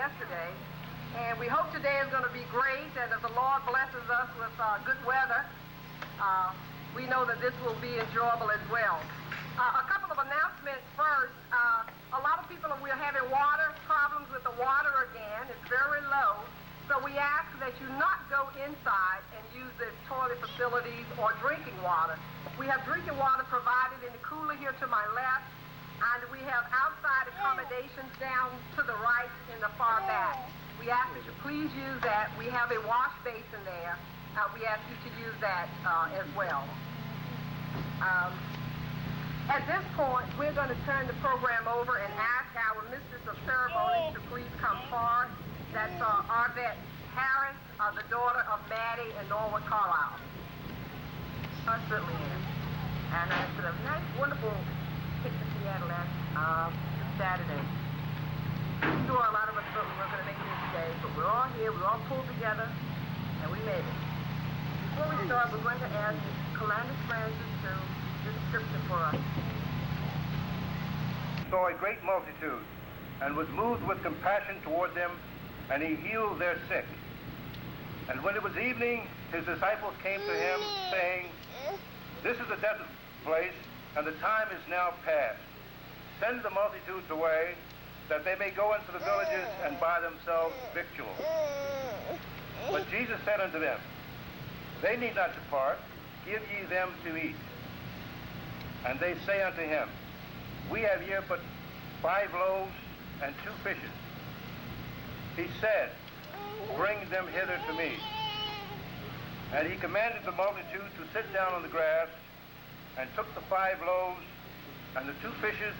yesterday. And we hope today is going to be great, and if the Lord blesses us with good weather, we know that this will be enjoyable as well. A couple of announcements first. A lot of people, we're having water problems with the water again. It's very low. So we ask that you not go inside and use the toilet facilities or drinking water. We have drinking water provided in the cooler here to my left, and we have outside accommodations down to the right in the far back. We ask that you please use that. We have a wash basin there. We ask you to use that as well. At this point, we're going to turn the program over and ask our Mistress of Ceremonies to please come forward. That's Arvette Harris, the daughter of Maddie and Norwood Carlisle. Certainly is. And it's a nice, wonderful picture to Seattle last Saturday. I'm sure a lot of us thought we weren't going to make it today, but we're all here, we're all pulled together, and we made it. Before we start, we're going to ask Calandus Francis to do the scripture for us. Saw a great multitude, and was moved with compassion toward them, and he healed their sick. And when it was evening, his disciples came to him, saying, "This is a desert place, and the time is now past. Send the multitudes away, that they may go into the villages and buy themselves victuals." But Jesus said unto them, "They need not depart, give ye them to eat." And they say unto him, "We have here but 5 loaves and 2 fishes. He said, "Bring them hither to me." And he commanded the multitude to sit down on the grass, and took the 5 loaves and the 2 fishes,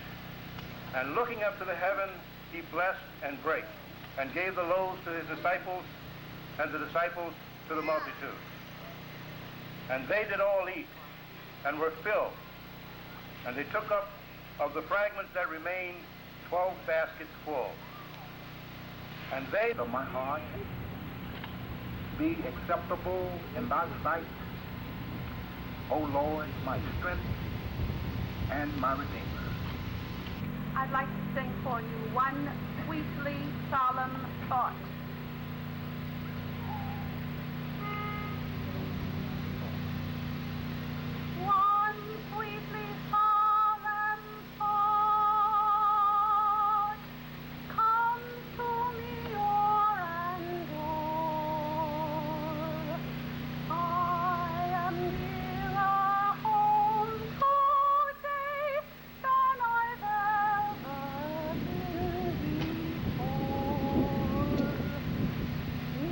and looking up to the heaven, he blessed and brake, and gave the loaves to his disciples, and the disciples to the multitude. And they did all eat, and were filled. And they took up of the fragments that remained 12 baskets full. And they of my heart be acceptable in thy sight, O Lord, my strength and my Redeemer. I'd like to sing for you one sweetly solemn thought. One sweetly solemn thought comes to me o'er and o'er. I am nearer home today than I've ever been before.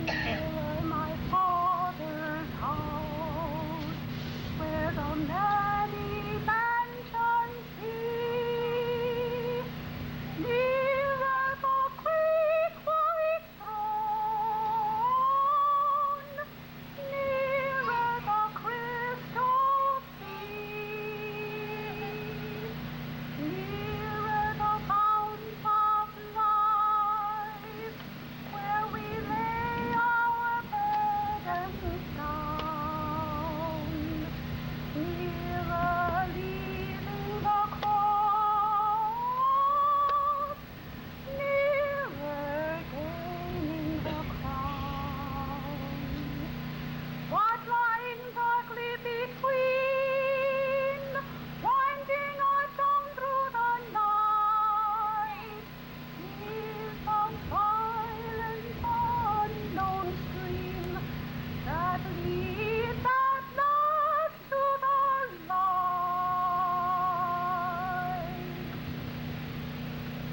Nearer my Father's house, where the many mansions be. Nearer the great white throne, nearer the crystal sea, nearer the fountains of life, where we lay our burdens down, nearer leaving the cross, nearer gaining the crown. What lies darkly between, winding us on through the night, is the silent unknown stream that leads at last to the light.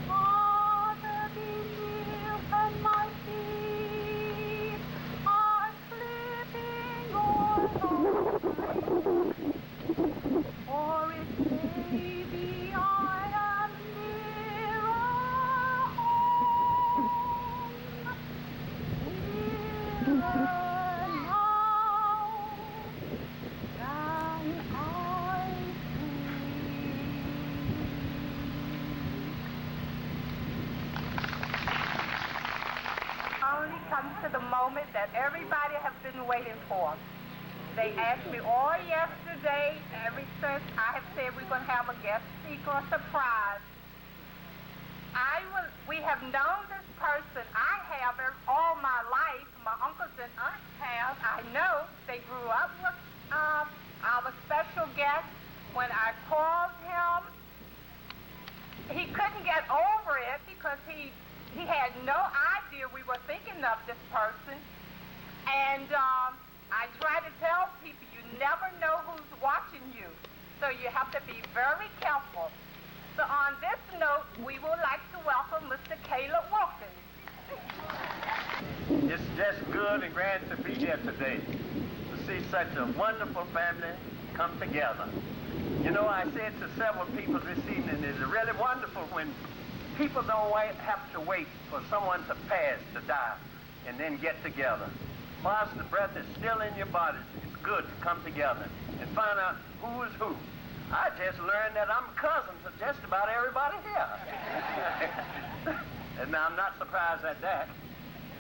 Father, be near when my feet are slipping o'er the way, or it may be I am nearer home, nearer now than I Only comes to the moment that everybody has been waiting for. They asked me all yesterday, ever since I have said we're going to have a guest speaker, a surprise. We have known this person. I have all my life. My uncles and aunts have. I know they grew up with our special guest. When I called him, he couldn't get over it because he had no idea we were thinking of this person. And I try to tell people you never know who's watching you. So you have to be very careful. So on this note, we would like to welcome Mr. Caleb Wilkins. It's just good and grand to be here today, to see such a wonderful family come together. You know, I said to several people this evening, it's really wonderful when people don't have to wait for someone to pass, to die, and then get together. Whilst the breath is still in your body, it's good to come together and find out who is who. I just learned that I'm cousins of just about everybody here. And now I'm not surprised at that.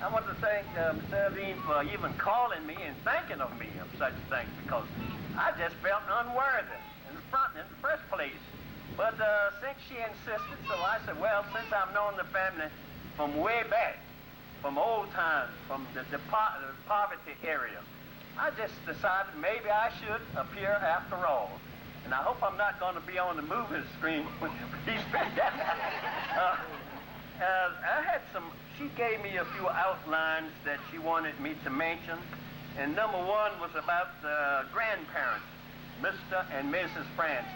I want to thank Mr. Irvine for even calling me and thanking of me of such things, because I just felt unworthy in the first place. But since she insisted, so I said, well, since I've known the family from way back, from old times, from the poverty area, I just decided maybe I should appear after all. And I hope I'm not going to be on the movie screen when he's I had she gave me a few outlines that she wanted me to mention. And number one was about the grandparents, Mr. and Mrs. Francis.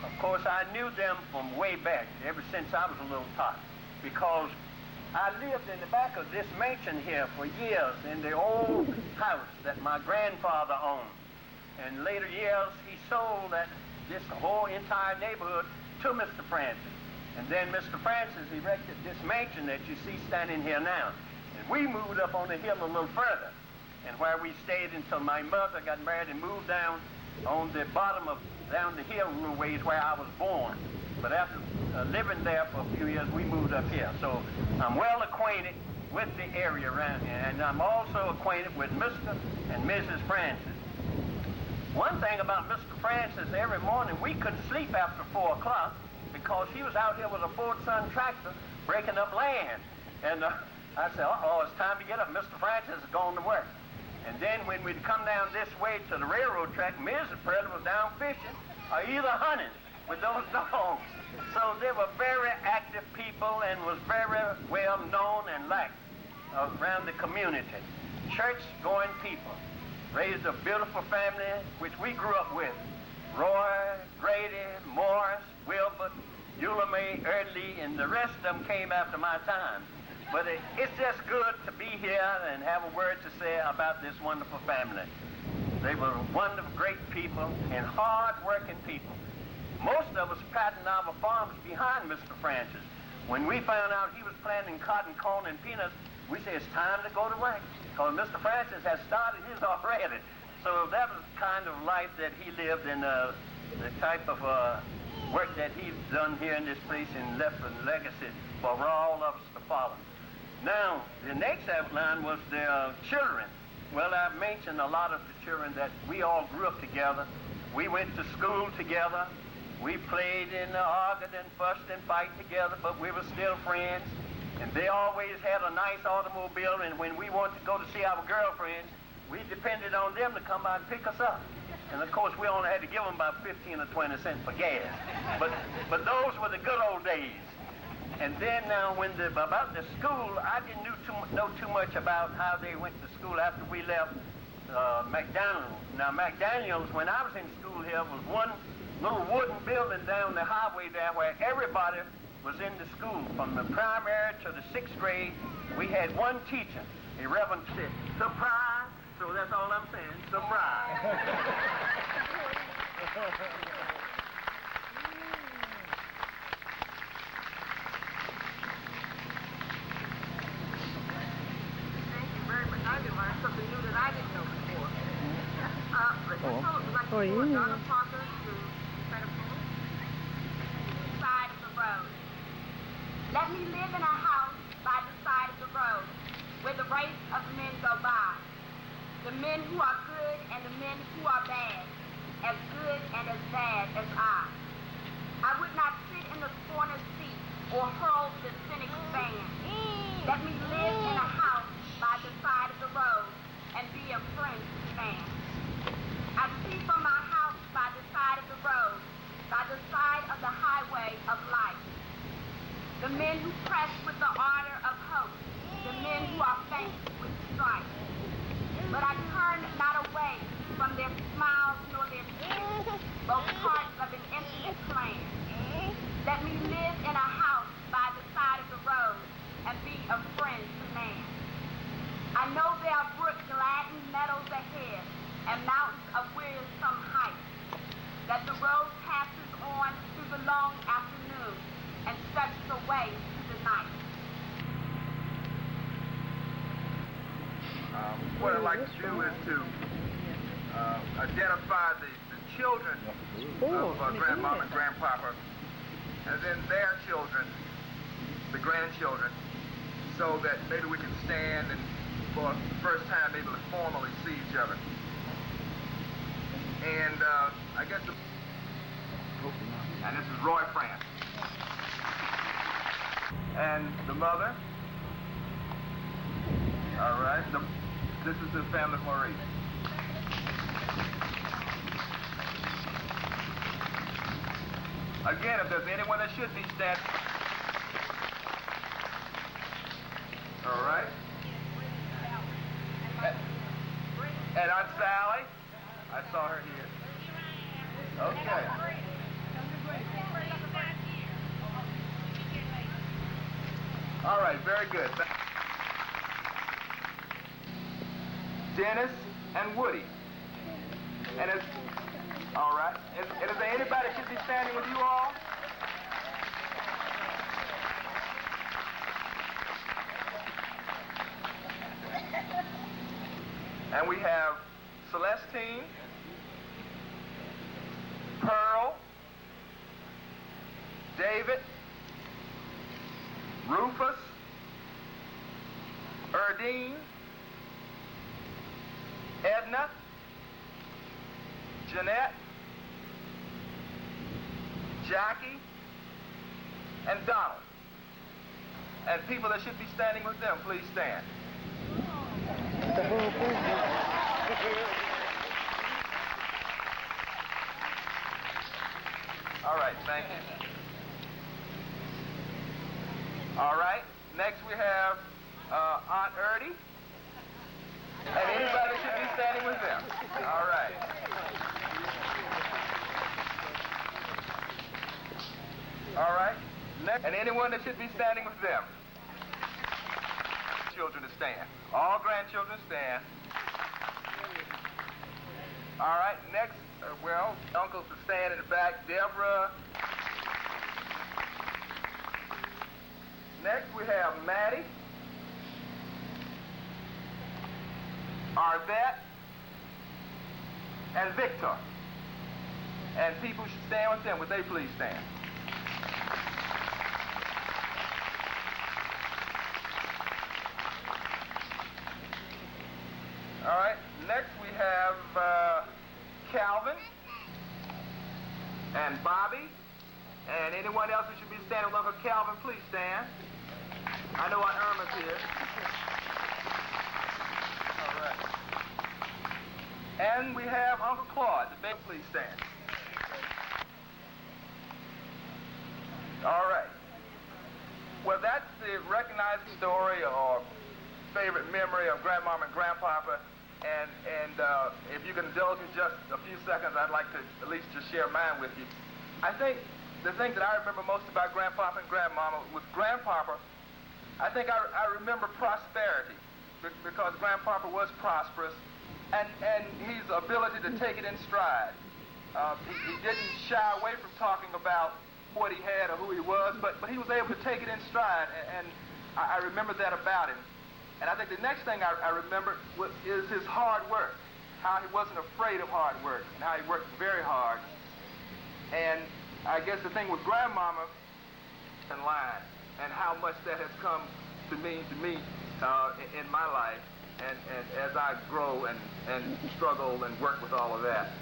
Of course, I knew them from way back, ever since I was a little tot, because I lived in the back of this mansion here for years in the old house that my grandfather owned. In later years, he sold this whole entire neighborhood to Mr. Francis. And then Mr. Francis erected this mansion that you see standing here now. And we moved up on the hill a little further, and where we stayed until my mother got married and moved down on the bottom of, down the hill a little ways where I was born. But after living there for a few years, we moved up here. So I'm well acquainted with the area around here, and I'm also acquainted with Mr. and Mrs. Francis. One thing about Mr. Francis, every morning we couldn't sleep after 4 o'clock because he was out here with a Ford-Sun tractor breaking up land. And I said, uh-oh, it's time to get up. Mr. Francis is going to work. And then when we'd come down this way to the railroad track, Mrs. Presley was down fishing or either hunting with those dogs. So they were very active people and was very well known and liked around the community. Church-going people. Raised a beautiful family, which we grew up with. Roy, Grady, Morris, Wilbert, Eula Mae, Early, and the rest of them came after my time. But it's just good to be here and have a word to say about this wonderful family. They were wonderful, great people and hard-working people. Most of us patted our farms behind Mr. Francis. When we found out he was planting cotton, corn, and peanuts, we said it's time to go to work, because Mr. Francis has started his already. So that was the kind of life that he lived in, the type of work that he's done here in this place and left a legacy for all of us to follow. Now, the next outline was the children. Well, I've mentioned a lot of the children that we all grew up together. We went to school together. We played in the organ and fussed and fight together, but we were still friends. And they always had a nice automobile, and when we wanted to go to see our girlfriends, we depended on them to come by and pick us up. And of course, we only had to give them about 15 or 20 cents for gas. But those were the good old days. And then now, about the school, I didn't know too much about how they went to school after we left McDonald's. Now, McDaniels, when I was in school here, was one little wooden building down the highway there where everybody was in the school. From the primary to the 6th grade, we had one teacher, a Reverend said, surprise. So that's all I'm saying, surprise. I did learn something new that I didn't know before. Donna Parker to Side of the road. Let me live in a house by the side of the road, where the race of men go by. The men who are good and the men who are bad, as good and as bad as I. I would not sit in the scorner's seat or hurl the cynic's fan. Let me live in a and mountains of wearisome height, that the road passes on through the long afternoon and stretches away to the night. What I'd like to do is to identify the children of Grandmama and Grandpapa, and then their children, the grandchildren, so that maybe we can stand and for the first time able to formally see each other. And I guess, and this is Roy France. And the mother. All right. This is the family of Maurice. Again, if there's anyone that should be standing. All right. And Aunt Sally. I saw her here. Okay. All right, very good. Dennis and Woody. And it's, all right. And is there anybody that should be standing with you all? And we have Celestine, Pearl, David, Rufus, Erdine, Edna, Jeanette, Jackie, and Donald. And people that should be standing with them, please stand. All right, thank you. All right, next we have Aunt Erdy. And anybody should be standing with them. All right. All right, next, and anyone that should be standing with them. Children to stand. All grandchildren stand. All right, next, uncles to stand in the back. Deborah. Next we have Maddie, Arvette, and Victor. And people should stand with them. Would they please stand? All right, next we have Calvin and Bobby, and anyone else who should be standing with Uncle Calvin, please stand. I know Aunt Irma's here. All right. And we have Uncle Claude, the big, please stand. All right. Well, that's the recognized story or favorite memory of Grandmama and Grandpapa. And if you can indulge me just a few seconds, I'd like to at least just share mine with you. I think the thing that I remember most about Grandpapa and Grandmama, with Grandpapa, I think I remember prosperity, because Grandpapa was prosperous, and his ability to take it in stride. He didn't shy away from talking about what he had or who he was, but he was able to take it in stride, and I remember that about him. And I think the next thing I remember is his hard work, how he wasn't afraid of hard work, and how he worked very hard. And I guess the thing with Grandmama in line, and how much that has come to mean to me in my life, and as I grow and struggle and work with all of that.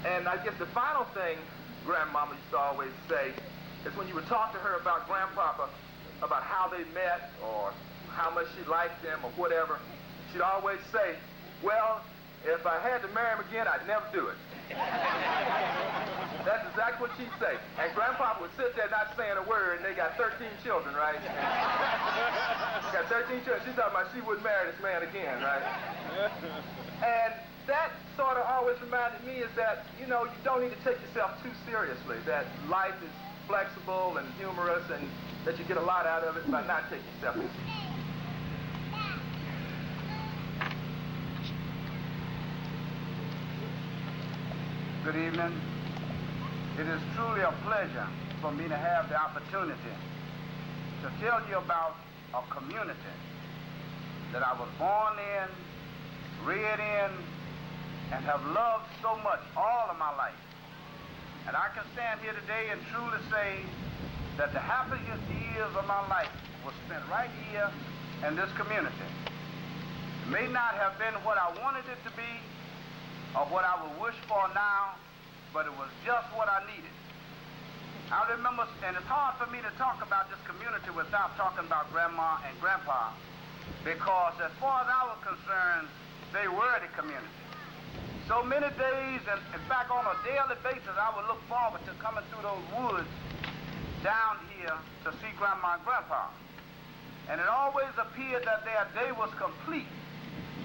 And I guess the final thing Grandmama used to always say is when you would talk to her about Grandpapa, about how they met or how much she liked him or whatever, she'd always say, well, if I had to marry him again, I'd never do it. That's exactly what she'd say. And Grandpapa would sit there not saying a word, and they got 13 children, right? Got 13 children. She's talking about she wouldn't marry this man again, right? And that sort of always reminded me is that, you know, you don't need to take yourself too seriously, that life is flexible and humorous, and that you get a lot out of it by not taking yourself too seriously. Good evening. It is truly a pleasure for me to have the opportunity to tell you about a community that I was born in, reared in, and have loved so much all of my life. And I can stand here today and truly say that the happiest years of my life was spent right here in this community. It may not have been what I wanted it to be or what I would wish for now, but it was just what I needed. I remember, and it's hard for me to talk about this community without talking about Grandma and Grandpa, because as far as I was concerned, they were the community. So many days, and in fact on a daily basis, I would look forward to coming through those woods down here to see Grandma and Grandpa. And it always appeared that their day was complete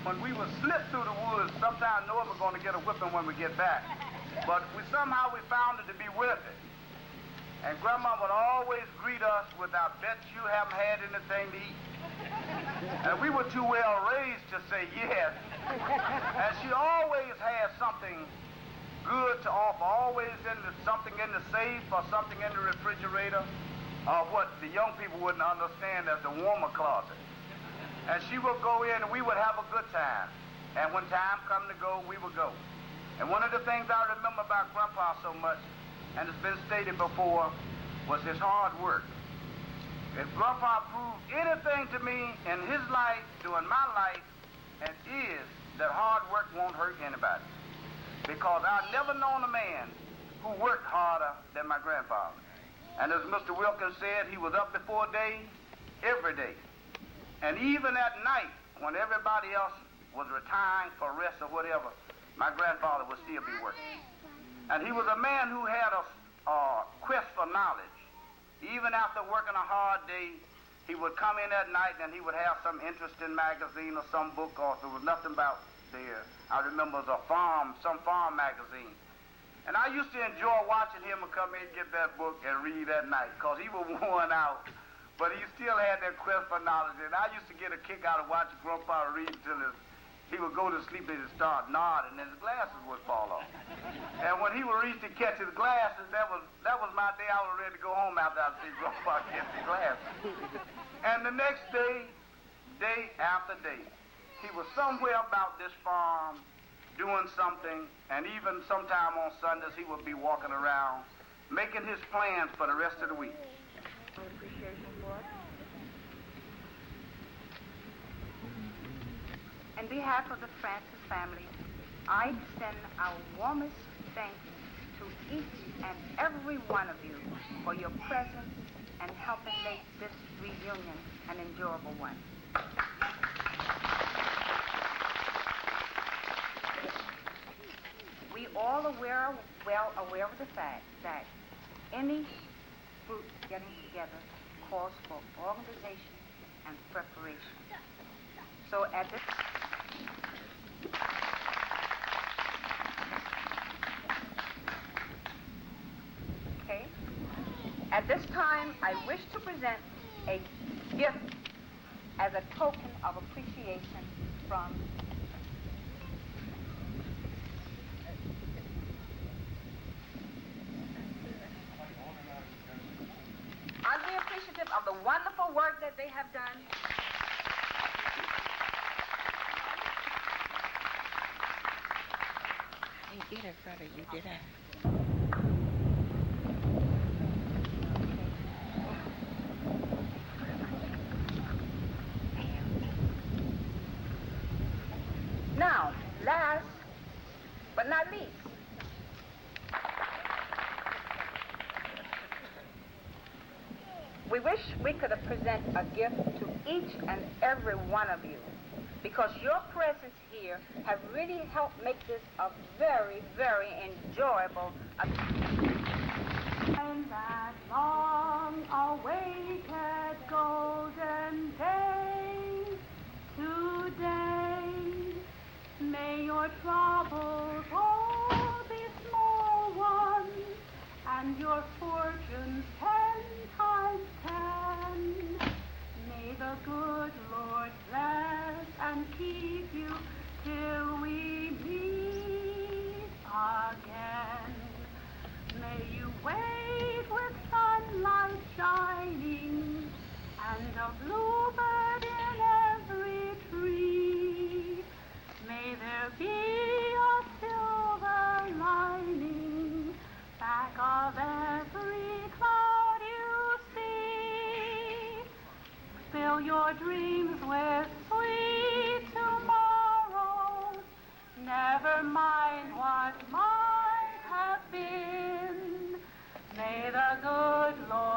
when we would slip through the woods, sometimes knowing we're going to get a whipping when we get back. But somehow we found it to be worth it. And Grandma would always greet us with, "I bet you haven't had anything to eat." And we were too well raised to say yes. And she always had something good to offer, always something in the safe or something in the refrigerator, or what the young people wouldn't understand as the warmer closet. And she would go in and we would have a good time. And when time come to go, we would go. And one of the things I remember about Grandpa so much, and it's been stated before, was his hard work. If Grandpa proved anything to me in his life, during my life, it is that hard work won't hurt anybody. Because I've never known a man who worked harder than my grandfather. And as Mr. Wilkins said, he was up before day, every day. And even at night, when everybody else was retiring for rest or whatever, my grandfather would still be working. And he was a man who had a quest for knowledge. Even after working a hard day, he would come in at night and he would have some interesting magazine or some book, or if there was nothing about there, I remember it was some farm magazine. And I used to enjoy watching him come in and get that book and read at night, because he was worn out, but he still had that quest for knowledge. And I used to get a kick out of watching Grandpa read until he would go to sleep and he'd start nodding and his glasses would fall off. And when he would reach to catch his glasses, that was my day. I was ready to go home after I see Grandpa catch his glasses. And the next day, day after day, he was somewhere about this farm doing something, and even sometime on Sundays he would be walking around making his plans for the rest of the week. Appreciation for it. On behalf of the Francis family, I extend our warmest thanks to each and every one of you for your presence and helping make this reunion an enjoyable one. We all are well aware of the fact that any group getting together calls for organization and preparation. So at this At this time, I wish to present a gift as a token of appreciation from Aren't we appreciative of the wonderful work that they have done? You did it, brother. You did it. Now, last but not least, we wish we could present a gift to each and every one of you, because your presence here have really helped make this a very, very enjoyable. And that long-awaited golden day, today, may your troubles all be small ones, and your fortunes 10 times 10. May the good Lord bless and keep you till we meet again. never mind what might have been. May the good Lord